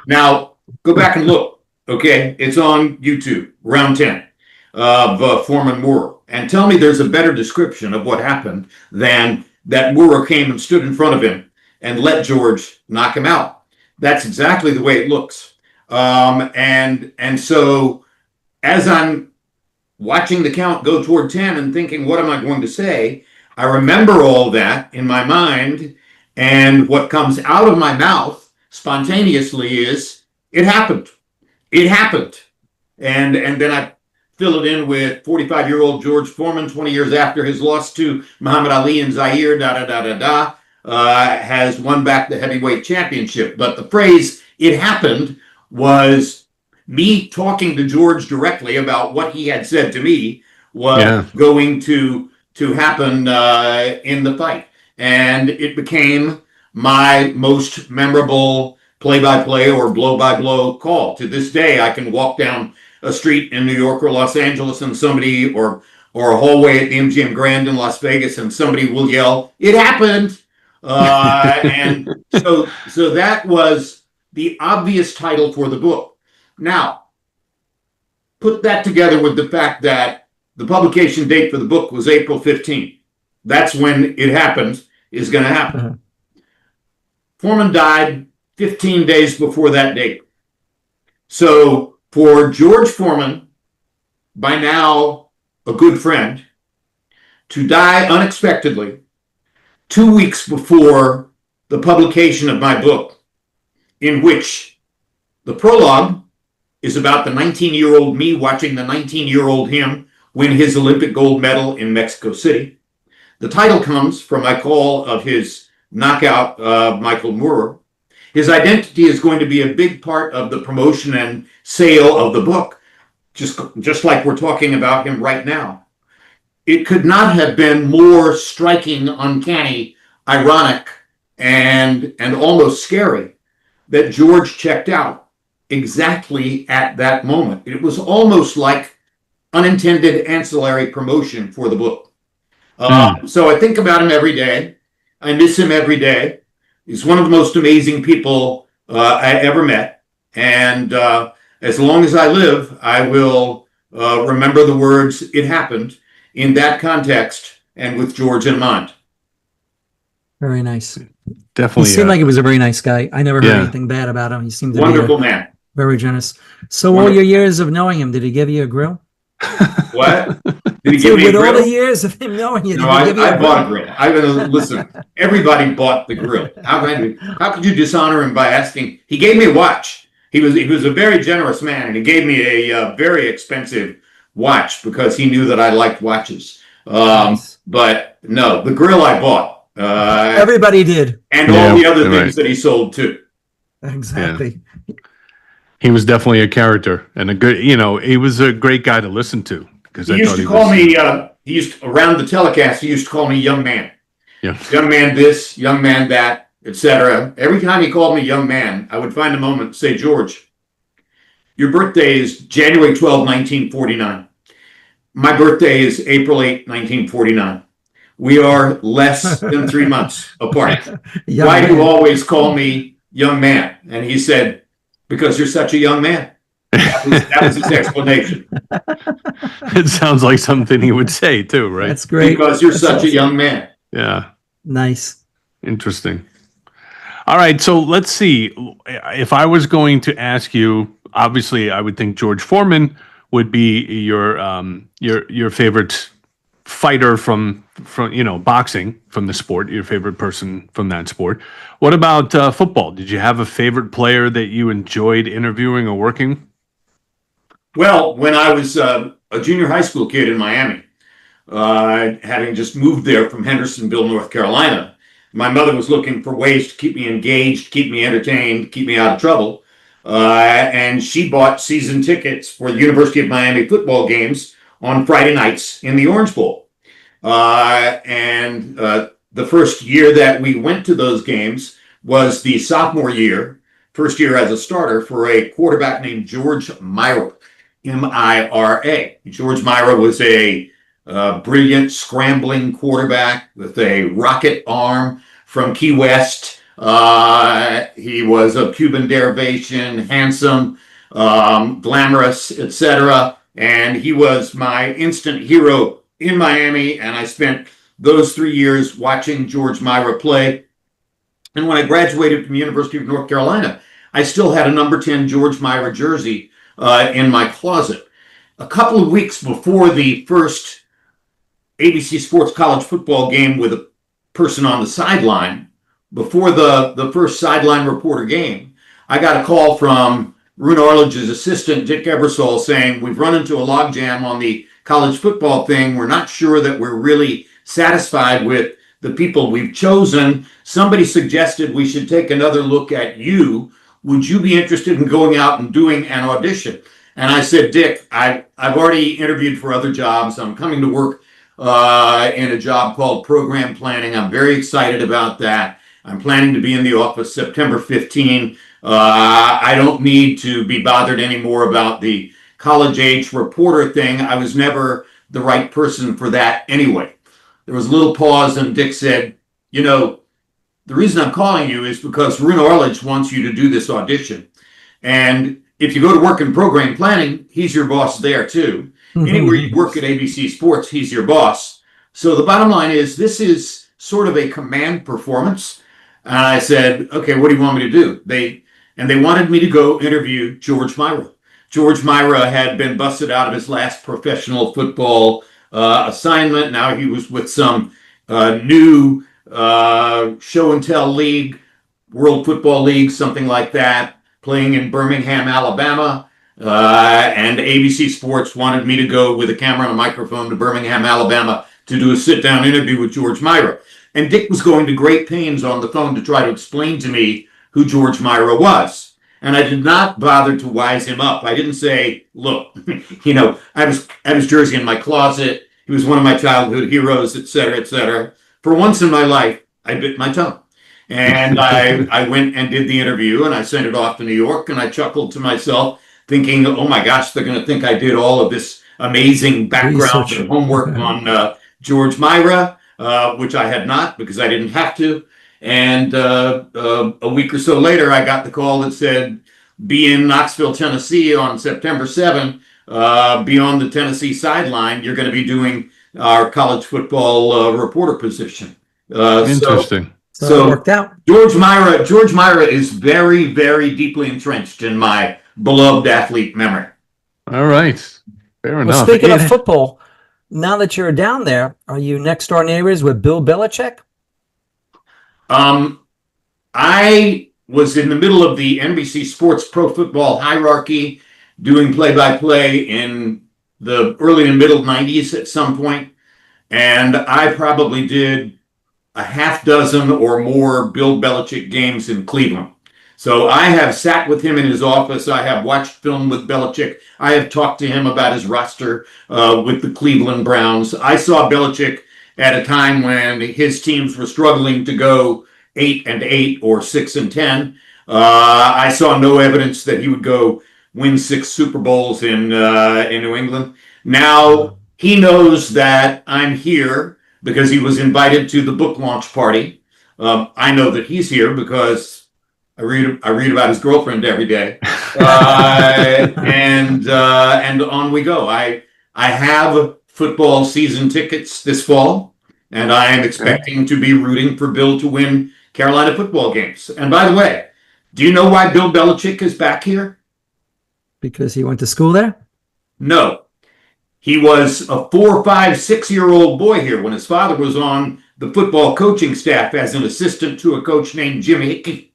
Now, go back and look. Okay, it's on YouTube, round 10 of Foreman Moorer. And tell me there's a better description of what happened than that Moorer came and stood in front of him and let George knock him out. That's exactly the way it looks. And so as I'm watching the count go toward 10 and thinking, what am I going to say? I remember all that in my mind. And what comes out of my mouth spontaneously is, it happened. It happened. And then I fill it in with 45-year-old George Foreman, 20 years after his loss to Muhammad Ali and Zaire, has won back the heavyweight championship. But the phrase "it happened" was me talking to George directly about what he had said to me was going to happen in the fight. And it became my most memorable play-by-play or blow-by-blow call. To this day, I can walk down a street in New York or Los Angeles and somebody, or a hallway at the MGM Grand in Las Vegas, and somebody will yell, "It happened!" And so that was the obvious title for the book. Now, put that together with the fact that the publication date for the book was April 15th. That's when "it happened" is going to happen. Uh-huh. Foreman died 15 days before that date. So for George Foreman, by now a good friend, to die unexpectedly 2 weeks before the publication of my book, in which the prologue is about the 19-year-old me watching the 19-year-old him win his Olympic gold medal in Mexico City. The title comes from my call of his knockout of Michael Moorer. His identity is going to be a big part of the promotion and sale of the book, just like we're talking about him right now. It could not have been more striking, uncanny, ironic, and almost scary that George checked out exactly at that moment. It was almost like unintended ancillary promotion for the book. So I think about him every day. I miss him every day. He's one of the most amazing people I ever met. And as long as I live, I will remember the words "it happened" in that context and with George in mind. Very nice. Definitely. He seemed like he was a very nice guy. I never heard anything bad about him. He seemed to wonderful be man. Very generous. So all your years of knowing him, did he give you a grill? What? Did he give me a grill? With all the years of him knowing you, No, I bought a grill. Listen, everybody bought the grill. How could you dishonor him by asking? He gave me a watch. He was a very generous man, and he gave me a very expensive watch because he knew that I liked watches. Nice. But no, the grill I bought. Everybody did. And all the other things that he sold too. Exactly. Yeah. He was definitely a character and a good, he was a great guy to listen to. Because he used to call me, around the telecast, he used to call me young man. Yeah. Young man this, young man that, etc. Every time he called me young man, I would find a moment to say, "George, your birthday is January 12, 1949. My birthday is April 8, 1949. We are less than 3 months apart. Why do you always call me young man?" And he said, "Because you're such a young man." That was his explanation. It sounds like something he would say too, right? That's great. Because you're such a young man. Yeah. Nice. Interesting. All right, so let's see. If I was going to ask you, obviously, I would think George Foreman would be your favorite fighter from boxing, from the sport, your favorite person from that sport. What about football? Did you have a favorite player that you enjoyed interviewing or working? Well, when I was a junior high school kid in Miami, having just moved there from Hendersonville, North Carolina, my mother was looking for ways to keep me engaged, keep me entertained, keep me out of trouble. And she bought season tickets for the University of Miami football games on Friday nights in the Orange Bowl. And the first year that we went to those games was the sophomore year, first year as a starter for a quarterback named George Mira, M-I-R-A. George Mira was a brilliant scrambling quarterback with a rocket arm from Key West. He was of Cuban derivation, handsome, glamorous, etc. And he was my instant hero in Miami, and I spent those 3 years watching George Mira play. And when I graduated from the University of North Carolina, I still had a number 10 George Mira jersey in my closet. A couple of weeks before the first ABC Sports college football game with a person on the sideline, before the first sideline reporter game, I got a call from Roone Arledge's assistant, Dick Ebersol, saying, "We've run into a logjam on the college football thing. We're not sure that we're really satisfied with the people we've chosen. Somebody suggested we should take another look at you. Would you be interested in going out and doing an audition? And I said, Dick, I've already interviewed for other jobs. I'm coming to work in a job called program planning. I'm very excited about that. I'm planning to be in the office September 15. I don't need to be bothered anymore about the college age reporter thing. I was never the right person for that anyway. There was a little pause, and Dick said, you know, the reason I'm calling you is because Rune Arledge wants you to do this audition. And if you go to work in program planning, he's your boss there too. Anywhere you work at ABC Sports, he's your boss. So the bottom line is, this is sort of a command performance. And I said, okay, what do you want me to do? They wanted me to go interview George Mira. George Mira had been busted out of his last professional football assignment. Now he was with some new show and tell league, World Football League, something like that, playing in Birmingham, Alabama. And ABC Sports wanted me to go with a camera and a microphone to Birmingham, Alabama to do a sit-down interview with George Mira. And Dick was going to great pains on the phone to try to explain to me who George Mira was. And I did not bother to wise him up. I didn't say, look, you know, I was Jersey in my closet. He was one of my childhood heroes, et cetera, et cetera. For once in my life, I bit my tongue. And I went and did the interview, and I sent it off to New York, and I chuckled to myself, thinking, oh my gosh, they're going to think I did all of this amazing background and homework on George Mira, which I had not, because I didn't have to. And a week or so later, I got the call that said, be in Knoxville, Tennessee on September 7th, be on the Tennessee sideline. You're going to be doing our college football reporter position. Interesting. So it worked out. George Mira is very, very deeply entrenched in my beloved athlete memory. All right. Fair enough. Well, speaking of football, now that you're down there, are you next door neighbors with Bill Belichick? I was in the middle of the NBC Sports Pro Football hierarchy, doing play-by-play in the early to middle 90s at some point, and I probably did a half dozen or more Bill Belichick games in Cleveland. So I have sat with him in his office. I have watched film with Belichick. I have talked to him about his roster with the Cleveland Browns. I saw Belichick at a time when his teams were struggling to go 8-8 or 6-10. I saw no evidence that he would go win 6 Super Bowls in New England. Now he knows that I'm here because he was invited to the book launch party. I know that he's here because I read about his girlfriend every day, and on we go. I have football season tickets this fall, and I am expecting to be rooting for Bill to win Carolina football games. And by the way, do you know why Bill Belichick is back here? Because he went to school there? No. He was a 4, 5, 6-year-old boy here when his father was on the football coaching staff as an assistant to a coach named Jim Hickey.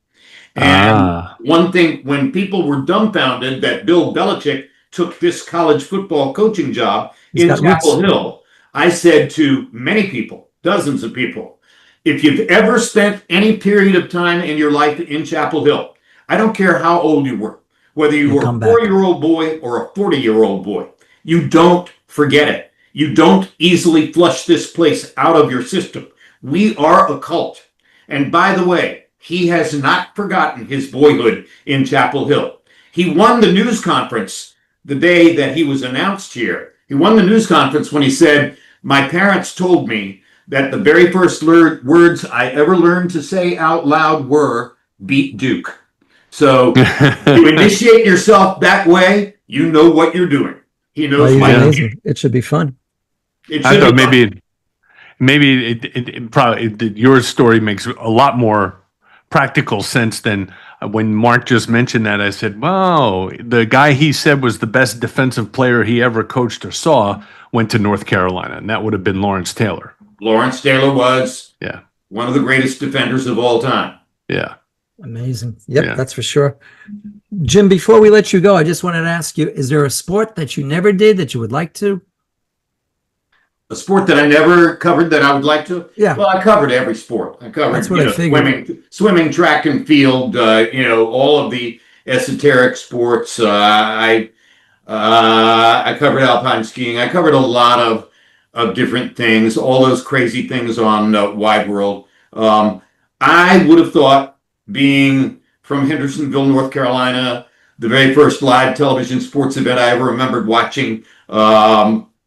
And one thing, when people were dumbfounded that Bill Belichick took this college football coaching job in Chapel Hill, I said to many people, dozens of people, if you've ever spent any period of time in your life in Chapel Hill, I don't care how old you were, whether you were a 4-year-old boy or a 40-year-old boy, you don't forget it. You don't easily flush this place out of your system. We are a cult. And by the way, he has not forgotten his boyhood in Chapel Hill. He won the news conference the day that he was announced here. He won the news conference when he said, my parents told me that the very first words I ever learned to say out loud were, beat Duke. So you initiate yourself that way, you know what you're doing. He knows It should be fun. I thought maybe your story makes a lot more practical sense than when Mark just mentioned that. I said, wow, the guy he said was the best defensive player he ever coached or saw went to North Carolina, and that would have been Lawrence Taylor. Lawrence Taylor was one of the greatest defenders of all time. Yeah. Amazing. Yep, that's for sure. Jim, before we let you go, I just wanted to ask you, is there a sport that you never did that you would like to? a sport that I never covered that I would like to. Yeah. Well, I covered every sport. I covered That's what I figured. swimming, track and field. All of the esoteric sports. I covered alpine skiing. I covered a lot of different things. All those crazy things on Wide World. I would have thought, being from Hendersonville, North Carolina, the very first live television sports event I ever remembered watching,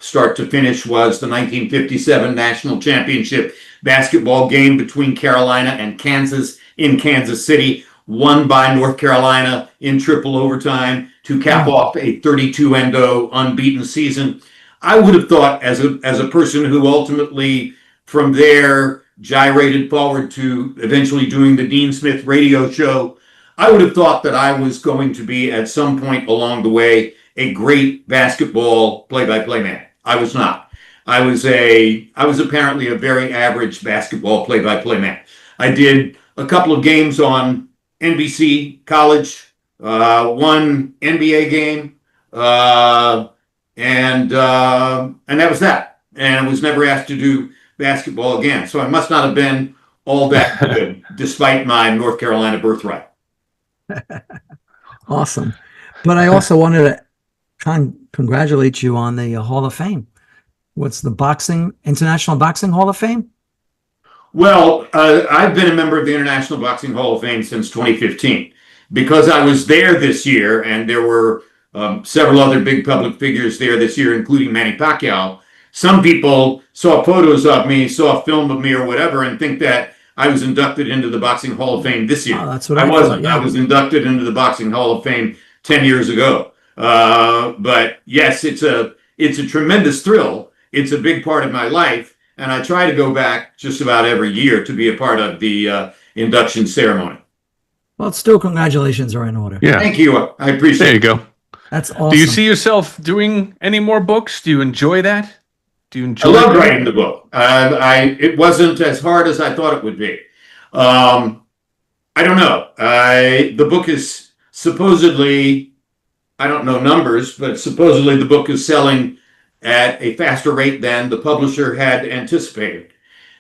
start to finish, was the 1957 National Championship basketball game between Carolina and Kansas in Kansas City, won by North Carolina in triple overtime to cap off a 32-0 unbeaten season. I would have thought, as a person who ultimately from there gyrated forward to eventually doing the Dean Smith radio show, I would have thought that I was going to be, at some point along the way, a great basketball play-by-play man. I was not. I was apparently a very average basketball play-by-play man. I did a couple of games on NBC college, one NBA game, and that was that. And I was never asked to do basketball again. So I must not have been all that good, despite my North Carolina birthright. Awesome. But I also wanted to congratulate you on the Hall of Fame. What's the International Boxing Hall of Fame? Well, I've been a member of the International Boxing Hall of Fame since 2015. Because I was there this year, and there were several other big public figures there this year, including Manny Pacquiao. Some people saw photos of me, saw a film of me or whatever, and think that I was inducted into the Boxing Hall of Fame this year. Oh, that's what I wasn't. thought, yeah. I was inducted into the Boxing Hall of Fame 10 years ago. But yes, it's a tremendous thrill. It's a big part of my life, and I try to go back just about every year to be a part of the induction ceremony. Well, still, congratulations are in order. Yeah. Thank you. I appreciate it. There you go. That's awesome. Do you see yourself doing any more books? Do you enjoy that? Do you enjoy I love writing the book. It wasn't as hard as I thought it would be. I don't know. The book is supposedly, I don't know numbers, but supposedly the book is selling at a faster rate than the publisher had anticipated.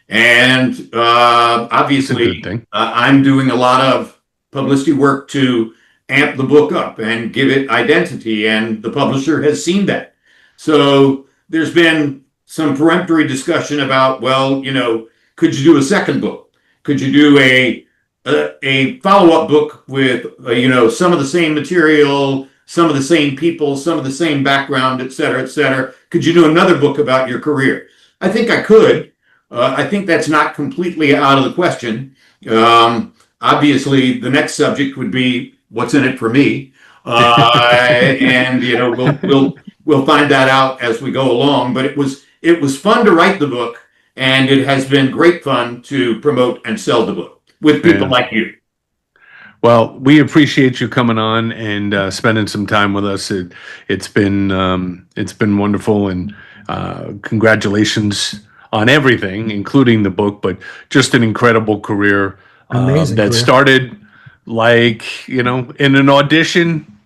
And obviously, I'm doing a lot of publicity work to amp the book up and give it identity, and the publisher has seen that. So there's been some peremptory discussion about, well, could you do a second book? Could you do a follow-up book with, some of the same material, some of the same people, some of the same background, et cetera, et cetera? Could you do another book about your career? I think I could. I think that's not completely out of the question. Obviously, the next subject would be what's in it for me, and we'll find that out as we go along. But it was fun to write the book, and it has been great fun to promote and sell the book with people like you. Well, we appreciate you coming on and spending some time with us. It's been wonderful, and congratulations on everything, including the book, but just an incredible career. Amazing that career. started in an audition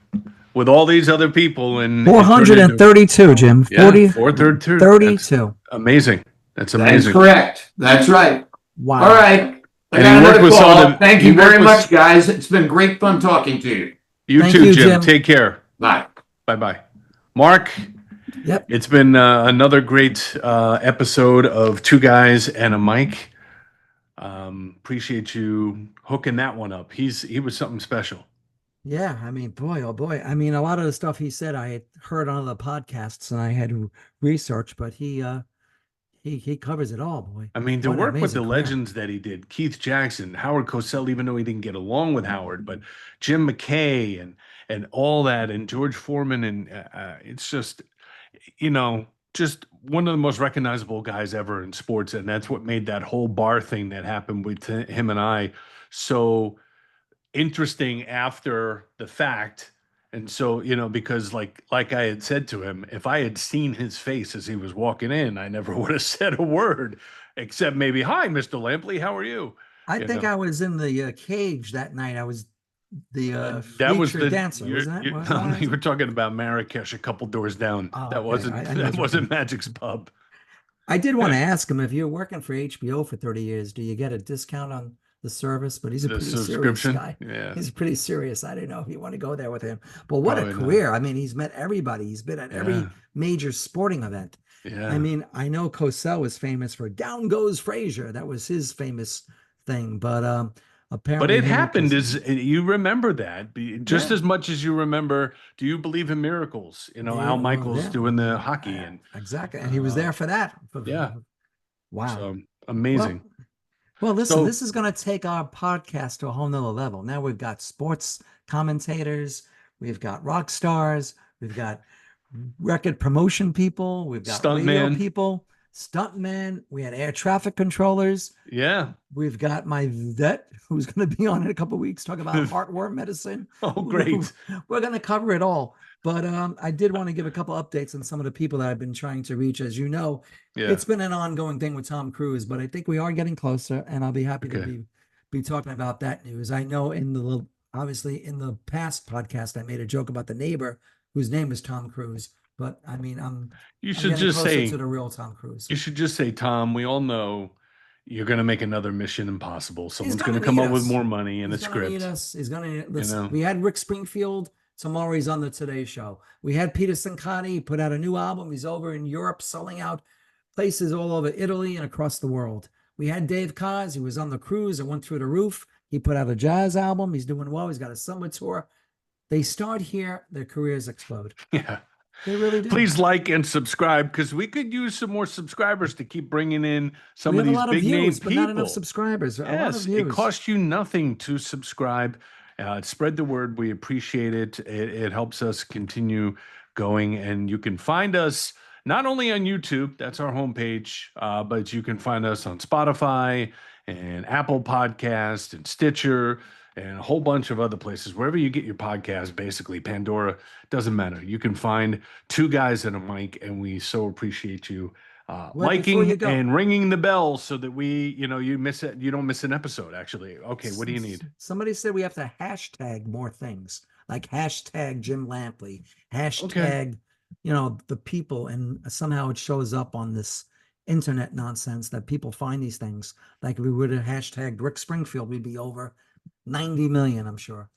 with all these other people, and 432, Jim. 432. 32. Amazing. That's amazing. That's correct. That's right. Wow. All right. I got another call. Thank you very much, guys. It's been great fun talking to you. You too, Jim. Take care. Bye. Bye-bye. Mark, Yep. it's been another great episode of Two Guys and a Mic. Appreciate you hooking that one up. He was something special. Yeah, I mean, boy, oh boy. I mean, a lot of the stuff he said I had heard on other podcasts and I had to research, but he covers it all, boy. I mean, to What an work with the amazing career. legends that he did, Keith Jackson, Howard Cosell, even though he didn't get along with Howard, but Jim McKay and all that, and George Foreman, and it's just, just one of the most recognizable guys ever in sports, and that's what made that whole bar thing that happened with him and I so interesting after the fact. And so, because like I had said to him, if I had seen his face as he was walking in, I never would have said a word, except maybe, "Hi, Mr. Lampley, how are you?" I think I was in the cage that night. I was the That was featured the dancer. Wasn't that? you were talking about Marrakesh a couple doors down. Oh, that okay. wasn't I that know wasn't Magic's Pub. I did want to ask him, if you're working for HBO for 30 years, do you get a discount on the service? But he's a The pretty serious subscription. guy. Yeah, He's pretty serious. I don't know if you want to go there with him. But what a probably not. career. I mean, he's met everybody. He's been at every Yeah, major sporting event. I yeah. mean, I know Cosell was famous for Down Goes Frazier. That was his famous thing. But But apparently it him and happened. Cosell. Is you remember that just Yeah. as much as you remember? Do you believe in miracles? Yeah, Al well, Michaels yeah, doing the hockey, and exactly. And he was uh, there for that. yeah, Wow. so Well, amazing. well, listen, So this is going to take our podcast to a whole nother level. Now we've got sports commentators, we've got rock stars, we've got record promotion people, we've got radio stuntman, people, stuntmen, we had air traffic controllers, yeah. we've got my vet who's going to be on in a couple of weeks talk about heartworm medicine. Oh, great. We're going to cover it all. But I did want to give a couple updates on some of the people that I've been trying to reach. As you know, Yeah. it's been an ongoing thing with Tom Cruise, but I think we are getting closer, and I'll be happy to Okay. be talking about that news. I know obviously in the past podcast I made a joke about the neighbor whose name is Tom Cruise, but I mean You I'm should getting just closer say, to the real Tom Cruise. you should just say, Tom, we all know you're going to make another Mission Impossible. He's Someone's gonna going to come need up with us. more money and a He's gonna need script, us. He's gonna need, you listen. know? We had Rick Springfield. Tomorrow he's on the Today Show. We had Peter Sincotti. He put out a new album. He's over in Europe selling out places all over Italy and across the world. We had Dave Kaz. He was on the cruise and went through the roof. He put out a jazz album. He's doing well. He's got a summer tour. They start here, their careers explode. Yeah. They really do. Please like and subscribe, because we could use some more subscribers to keep bringing in some We of have a these lot of big name views, but not enough people. subscribers. A lot of Yes, it views. costs you nothing to subscribe. Spread the word. We appreciate it. It helps us continue going. And you can find us not only on YouTube, that's our homepage, but you can find us on Spotify and Apple Podcast and Stitcher and a whole bunch of other places. Wherever you get your podcast, basically, Pandora, doesn't matter. You can find two guys and a mic, and we so appreciate you Well, before liking you go, and ringing the bell so that you don't miss an episode. Actually, okay, what do you need? Somebody said we have to hashtag more things, like hashtag Jim Lampley, Okay, hashtag, the people, and somehow it shows up on this internet nonsense that people find these things. Like if we would have hashtagged Rick Springfield, we'd be over 90 million, I'm sure.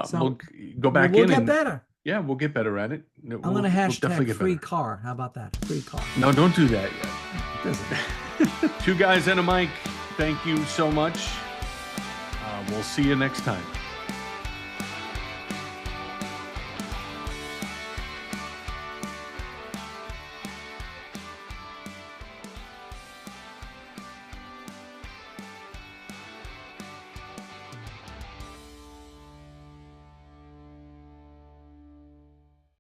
So we'll go back we'll in get and better. yeah, we'll get better at it. I'm going to We'll definitely hashtag get free better. car. How about that? Free car. No, don't do that yet. Doesn't- Two guys and a mic. Thank you so much. We'll see you next time.